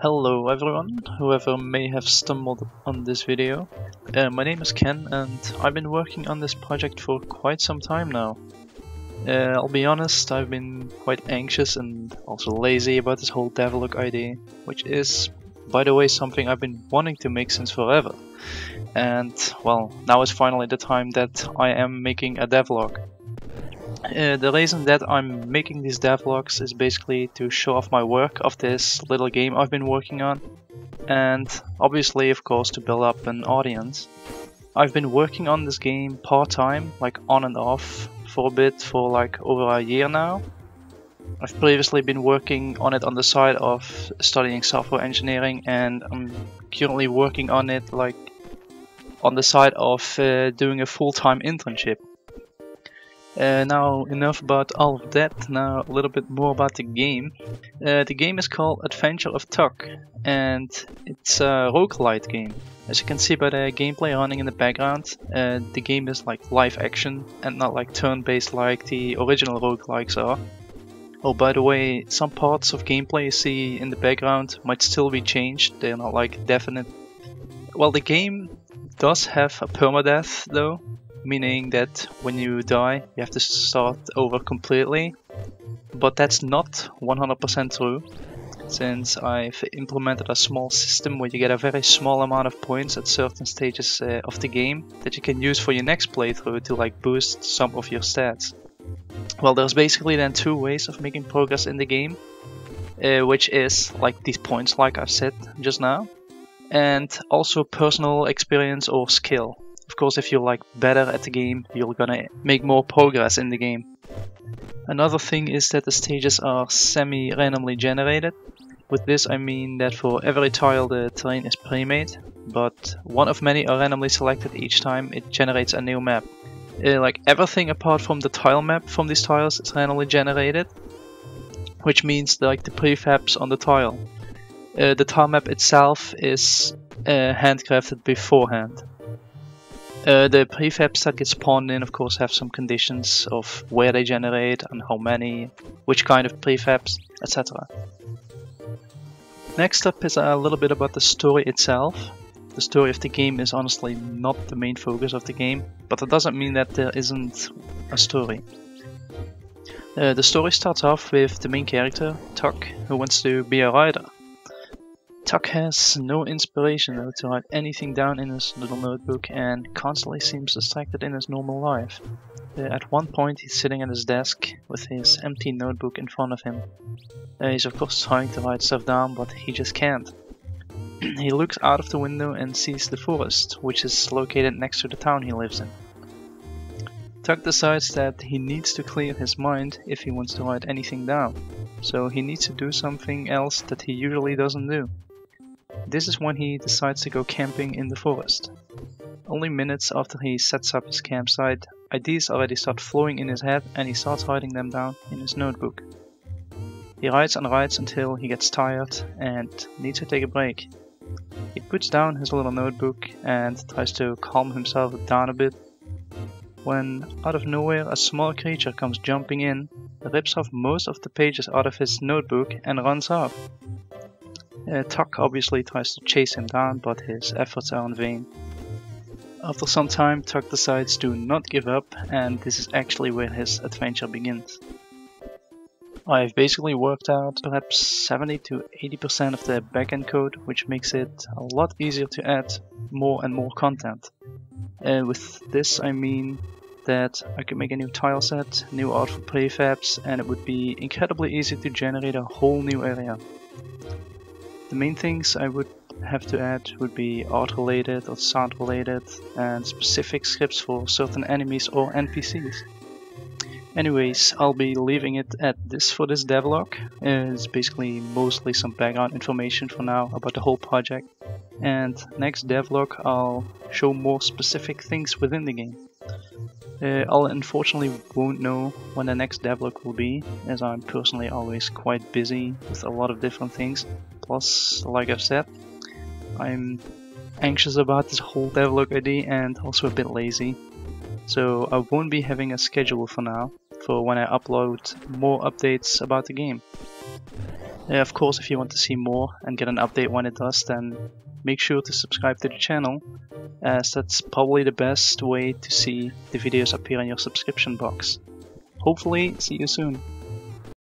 Hello everyone, whoever may have stumbled on this video. My name is Ken and I've been working on this project for quite some time now. I'll be honest, I've been quite anxious and also lazy about this whole Devlog idea, which is, by the way, something I've been wanting to make since forever. And, well, now is finally the time that I am making a devlog. The reason that I'm making these devlogs is basically to show off my work of this little game I've been working on, and obviously, of course, to build up an audience. I've been working on this game part-time, like on and off, for a bit, for like over a year now. I've previously been working on it on the side of studying software engineering, and I'm currently working on it like on the side of doing a full-time internship. Now enough about all of that, now a little bit more about the game. The game is called Adventure of Tuck, and it's a roguelite game. As you can see by the gameplay running in the background, the game is like live action and not like turn-based like the original roguelikes are. Oh, by the way, some parts of gameplay you see in the background might still be changed, they're not like definite. Well, the game does have a permadeath though, meaning that when you die you have to start over completely, but that's not 100% true, since I've implemented a small system where you get a very small amount of points at certain stages of the game that you can use for your next playthrough to like boost some of your stats. Well, there's basically then two ways of making progress in the game, which is like these points like I've said just now, and also personal experience or skill. Of course, if you're like better at the game, you're gonna make more progress in the game. Another thing is that the stages are semi-randomly generated. With this I mean that for every tile the terrain is pre-made, but one of many are randomly selected each time it generates a new map. Like everything apart from the tile map from these tiles is randomly generated, which means like the prefabs on the tile. The tile map itself is handcrafted beforehand. The prefabs that get spawned in, of course, have some conditions of where they generate and how many, which kind of prefabs, etc. Next up is a little bit about the story itself. The story of the game is honestly not the main focus of the game, but that doesn't mean that there isn't a story. The story starts off with the main character, Tuck, who wants to be a writer. Tuck has no inspiration though to write anything down in his little notebook and constantly seems distracted in his normal life. At one point he's sitting at his desk with his empty notebook in front of him. He's of course trying to write stuff down, but he just can't. He looks out of the window and sees the forest, which is located next to the town he lives in. Tuck decides that he needs to clear his mind if he wants to write anything down, so he needs to do something else that he usually doesn't do. This is when he decides to go camping in the forest. Only minutes after he sets up his campsite, ideas already start flowing in his head and he starts writing them down in his notebook. He writes and writes until he gets tired and needs to take a break. He puts down his little notebook and tries to calm himself down a bit, when out of nowhere a small creature comes jumping in, rips off most of the pages out of his notebook and runs off. Tuck obviously tries to chase him down, but his efforts are in vain. After some time, Tuck decides to not give up, and this is actually where his adventure begins. I've basically worked out perhaps 70 to 80% of the backend code, which makes it a lot easier to add more and more content. With this I mean that I could make a new tile set, new art for prefabs, and it would be incredibly easy to generate a whole new area. The main things I would have to add would be art related or sound related, and specific scripts for certain enemies or NPCs. Anyways, I'll be leaving it at this for this devlog. It's basically mostly some background information for now about the whole project, and next devlog I'll show more specific things within the game. I'll unfortunately won't know when the next devlog will be, as I'm personally always quite busy with a lot of different things. Plus, like I've said, I'm anxious about this whole devlog idea and also a bit lazy. So I won't be having a schedule for now, for when I upload more updates about the game. Of course, if you want to see more and get an update when it does, then make sure to subscribe to the channel, as that's probably the best way to see the videos appear in your subscription box. Hopefully, see you soon.